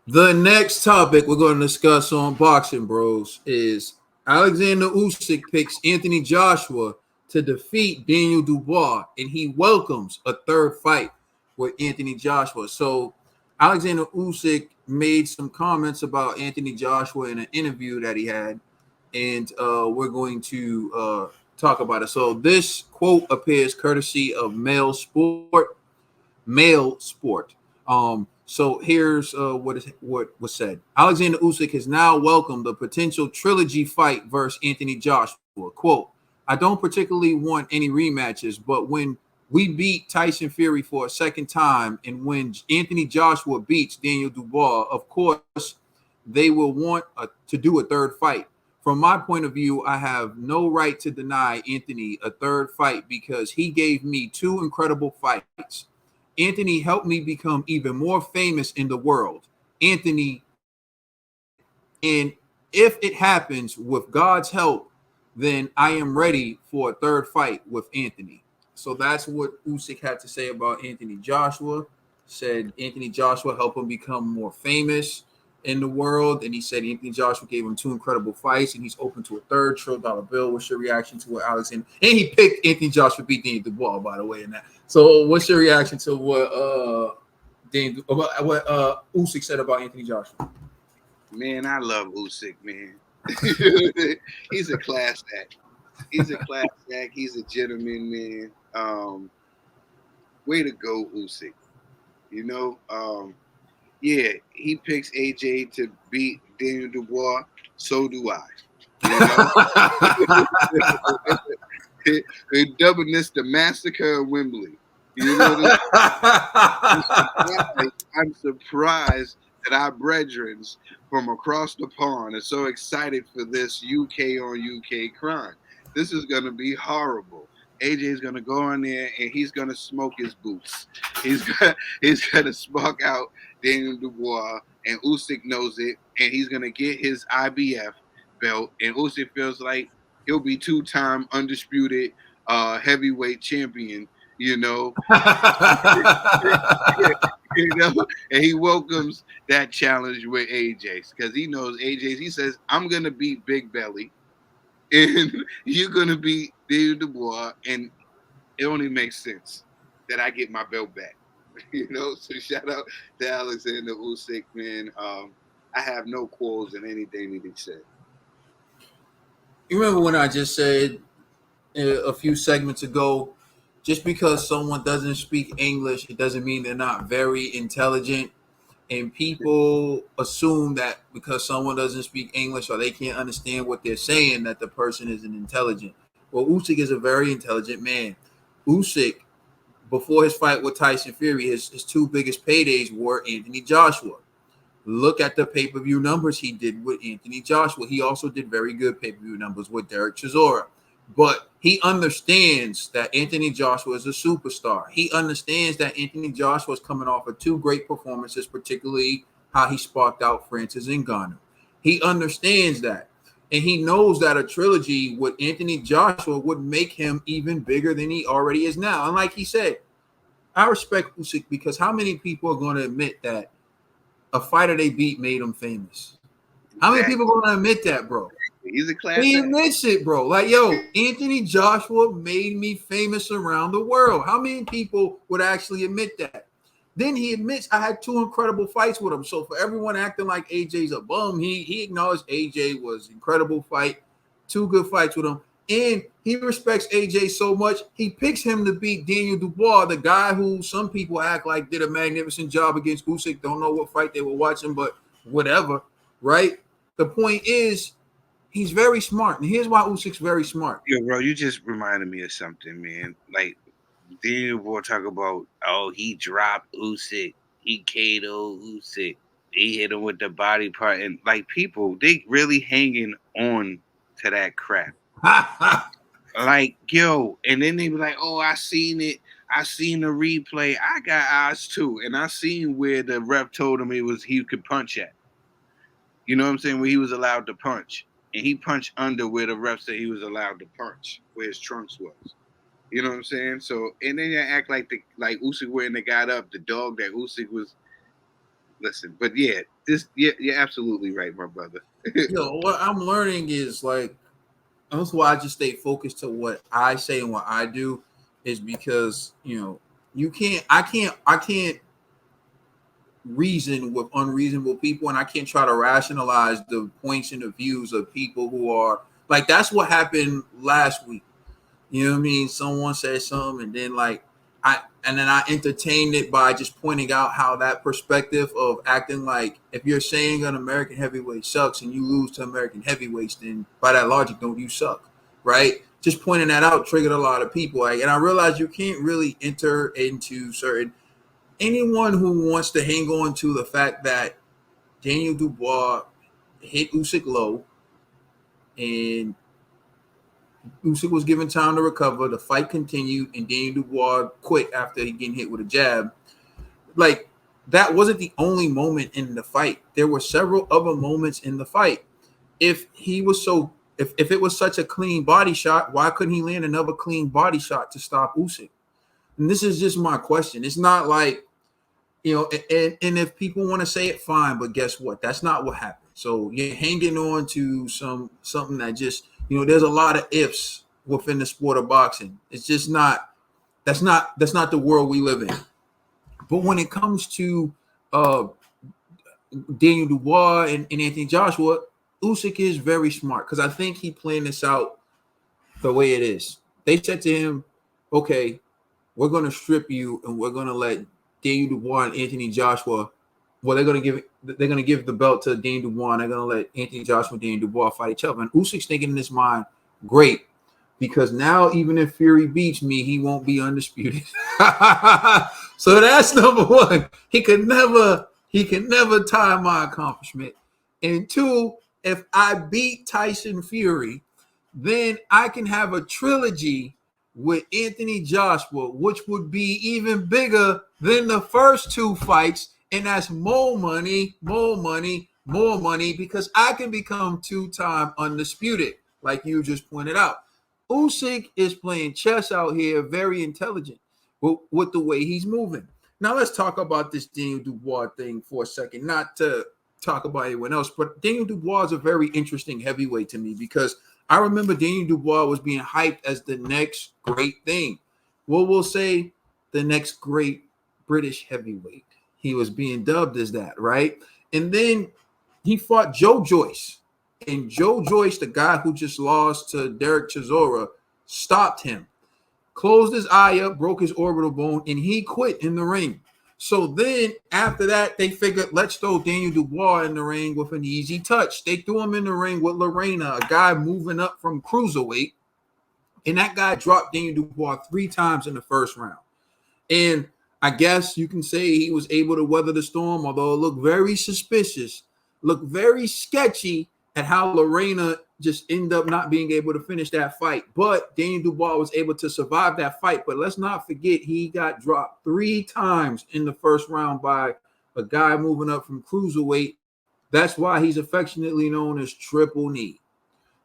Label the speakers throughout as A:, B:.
A: The next topic we're going to discuss on Boxing Bros is Alexander Usyk picks Anthony Joshua to defeat Daniel Dubois, and he welcomes a third fight with Anthony Joshua. So Alexander Usyk made some comments about Anthony Joshua in an interview that he had, and we're going to talk about it. So this quote appears courtesy of Mail Sport. So here's what was said. Alexander Usyk has now welcomed the potential trilogy fight versus Anthony Joshua. Quote, I don't particularly want any rematches, but when we beat Tyson Fury for a second time and when Anthony Joshua beats Daniel Dubois, of course, they will want to do a third fight. From my point of view, I have no right to deny Anthony a third fight because he gave me two incredible fights. Anthony helped me become even more famous in the world. Anthony, and if it happens with God's help, then I am ready for a third fight with Anthony. So that's what Usyk had to say about Anthony Joshua. Said Anthony Joshua helped him become more famous in the world, and he said Anthony Joshua gave him two incredible fights, and he's open to a third $1 bill. What's your reaction to what Alexander? And he picked Anthony Joshua beat Daniel Dubois, by the way, in that. So, what's your reaction to what Usyk said about Anthony Joshua?
B: Man, I love Usyk, man. He's a class act. He's a class act. He's a gentleman, man. Way to go, Usyk. You know, yeah, he picks AJ to beat Daniel Dubois. So do I. You know, they're dubbing this the massacre of Wembley. You know, I'm surprised that our brethren from across the pond are so excited for this UK on UK crime. This is going to be horrible. AJ is going to go in there and he's going to smoke his boots. He's going to smoke out Daniel Dubois, and Usyk knows it, and he's going to get his IBF belt, and Usyk feels like he'll be two-time undisputed heavyweight champion. You know, you know, and he welcomes that challenge with AJ because he knows AJ. He says, "I'm gonna beat Big Belly, and you're gonna beat Daniel Dubois, and it only makes sense that I get my belt back." You know, so shout out to Alexander Usyk, man. I have no quarrels in anything that he said.
A: You remember when I just said a few segments ago, just because someone doesn't speak English, it doesn't mean they're not very intelligent. And people assume that because someone doesn't speak English or they can't understand what they're saying, that the person isn't intelligent. Well, Usyk is a very intelligent man. Usyk, before his fight with Tyson Fury, his two biggest paydays were Anthony Joshua. Look at the pay-per-view numbers he did with Anthony Joshua. He also did very good pay-per-view numbers with Derek Chisora. But he understands that Anthony Joshua is a superstar. He understands that Anthony Joshua is coming off of two great performances, particularly how he sparked out Francis Ngannou. He understands that. And he knows that a trilogy with Anthony Joshua would make him even bigger than he already is now. And like he said, I respect Usyk because how many people are going to admit that a fighter they beat made him famous? How many
B: Exactly.
A: people are going to admit that, bro?
B: He's a class
A: He
B: act.
A: admits it, bro. Like, yo, Anthony Joshua made me famous around the world. How many people would actually admit that? Then he admits I had two incredible fights with him. So for everyone acting like AJ's a bum, he acknowledged AJ was incredible fight, two good fights with him. And he respects AJ so much, he picks him to beat Daniel Dubois, the guy who some people act like did a magnificent job against Usyk. Don't know what fight they were watching, but whatever, right? The point is, he's very smart, and here's why Usyk's very smart.
B: Yo, bro, you just reminded me of something, man. Like Daniel Boy talk about, oh, he dropped Usyk, he KO'd Usyk, he hit him with the body part, and like people, they really hanging on to that crap. Like, yo, and then they be like, oh, I seen it. I seen the replay. I got eyes too. And I seen where the ref told him he could punch at. You know what I'm saying? Where he was allowed to punch. And he punched under where the ref said he was allowed to punch, where his trunks was. You know what I'm saying? So and then they act like Usyk when they got up, the dog that Usyk was listen, but yeah, you're absolutely right, my brother.
A: What I'm learning is like that's why I just stay focused to what I say and what I do is because you can't I can't reason with unreasonable people, and I can't try to rationalize the points and the views of people who are like that's what happened last week. You know what I mean? Someone said something, and then I entertained it by just pointing out how that perspective of acting like if you're saying an American heavyweight sucks and you lose to American heavyweights, then by that logic, don't you suck, right? Just pointing that out triggered a lot of people, like, and I realized you can't really enter into certain anyone who wants to hang on to the fact that Daniel Dubois hit Usyk low and Usyk was given time to recover. The fight continued, and Daniel Dubois quit after he getting hit with a jab. Like that wasn't the only moment in the fight. There were several other moments in the fight. If he was so, if it was such a clean body shot, why couldn't he land another clean body shot to stop Usyk? And this is just my question. It's not like and if people want to say it, fine. But guess what? That's not what happened. So you're hanging on to something that just there's a lot of ifs within the sport of boxing. It's just not that's not the world we live in. But when it comes to uh, Daniel Dubois and Anthony Joshua, Usyk is very smart because I think he planned this out the way it is. They said to him, "Okay, we're going to strip you and we're going to let Daniel Dubois and Anthony Joshua. Well, they're going to give the belt to Daniel Dubois and they're going to let Anthony Joshua and Daniel Dubois fight each other." And Usyk's thinking in his mind, great, because now even if Fury beats me, he won't be undisputed. So that's number one. He can never tie my accomplishment. And two, if I beat Tyson Fury, then I can have a trilogy with Anthony Joshua, which would be even bigger than the first two fights. And that's more money, more money, more money, because I can become two-time undisputed, like you just pointed out. Usyk is playing chess out here, very intelligent with the way he's moving. Now let's talk about this Daniel Dubois thing for a second, not to talk about anyone else, but Daniel Dubois is a very interesting heavyweight to me because I remember Daniel Dubois was being hyped as the next great thing. Well, we'll say the next great British heavyweight. He was being dubbed as that, right? And then he fought Joe Joyce. And Joe Joyce, the guy who just lost to Derek Chisora, stopped him, closed his eye up, broke his orbital bone, and he quit in the ring. So then after that, they figured, let's throw Daniel Dubois in the ring with an easy touch. They threw him in the ring with Lorena, a guy moving up from cruiserweight. And that guy dropped Daniel Dubois 3 times in the first round. And I guess you can say he was able to weather the storm, although it looked very suspicious, looked very sketchy at how Lorena just ended up not being able to finish that fight. But Daniel Dubois was able to survive that fight. But let's not forget he got dropped 3 times in the first round by a guy moving up from cruiserweight. That's why he's affectionately known as Triple Knee.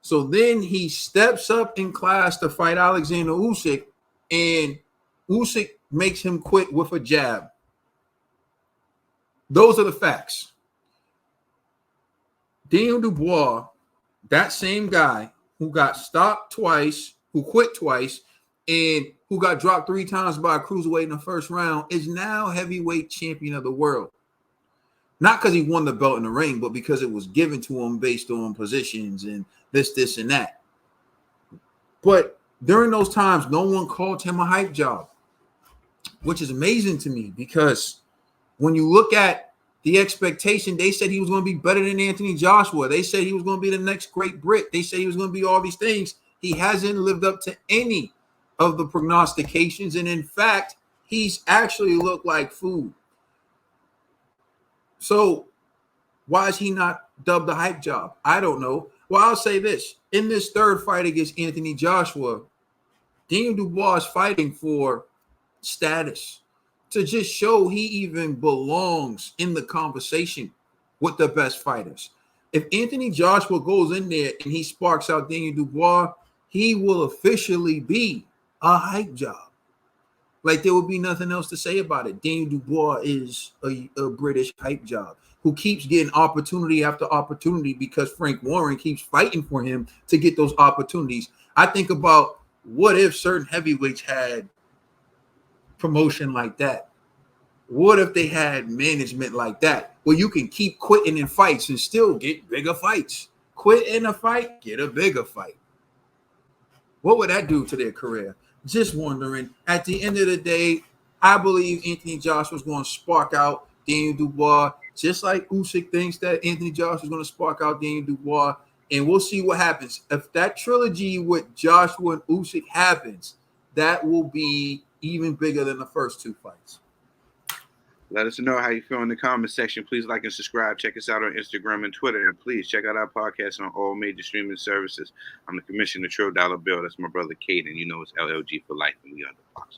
A: So then he steps up in class to fight Alexander Usyk, and Usyk makes him quit with a jab. Those are the facts. Daniel Dubois, that same guy who got stopped twice, who quit twice, and who got dropped 3 times by a cruiserweight in the first round, is now heavyweight champion of the world. Not because he won the belt in the ring, but because it was given to him based on positions and this, and that. But during those times, no one called him a hype job, which is amazing to me because when you look at the expectation, they said he was going to be better than Anthony Joshua. They said he was going to be the next great Brit. They said he was going to be all these things. He hasn't lived up to any of the prognostications. And in fact, he's actually looked like food. So why is he not dubbed the hype job? I don't know. Well, I'll say this. In this third fight against Anthony Joshua, Daniel Dubois is fighting for status to just show he even belongs in the conversation with the best fighters. If Anthony Joshua goes in there and he sparks out Daniel Dubois, he will officially be a hype job. Like there would be nothing else to say about it. Daniel Dubois is a British hype job who keeps getting opportunity after opportunity because Frank Warren keeps fighting for him to get those opportunities. I think about what if certain heavyweights had promotion like that? What if they had management like that where you can keep quitting in fights and still get bigger fights? Quit in a fight, get a bigger fight. What would that do to their career? Just wondering. At the end of the day, I believe Anthony Joshua was going to spark out Daniel Dubois, just like Usyk thinks that Anthony Joshua is going to spark out Daniel Dubois. And we'll see what happens. If that trilogy with Joshua and Usyk happens, that will be even bigger than the first two fights.
B: Let us know how you feel in the comment section. Please like and subscribe. Check us out on Instagram and Twitter. And please check out our podcast on all major streaming services. I'm the Commissioner Trill Dollar Bill. That's my brother Caden. You know it's LLG for life, and we on the box.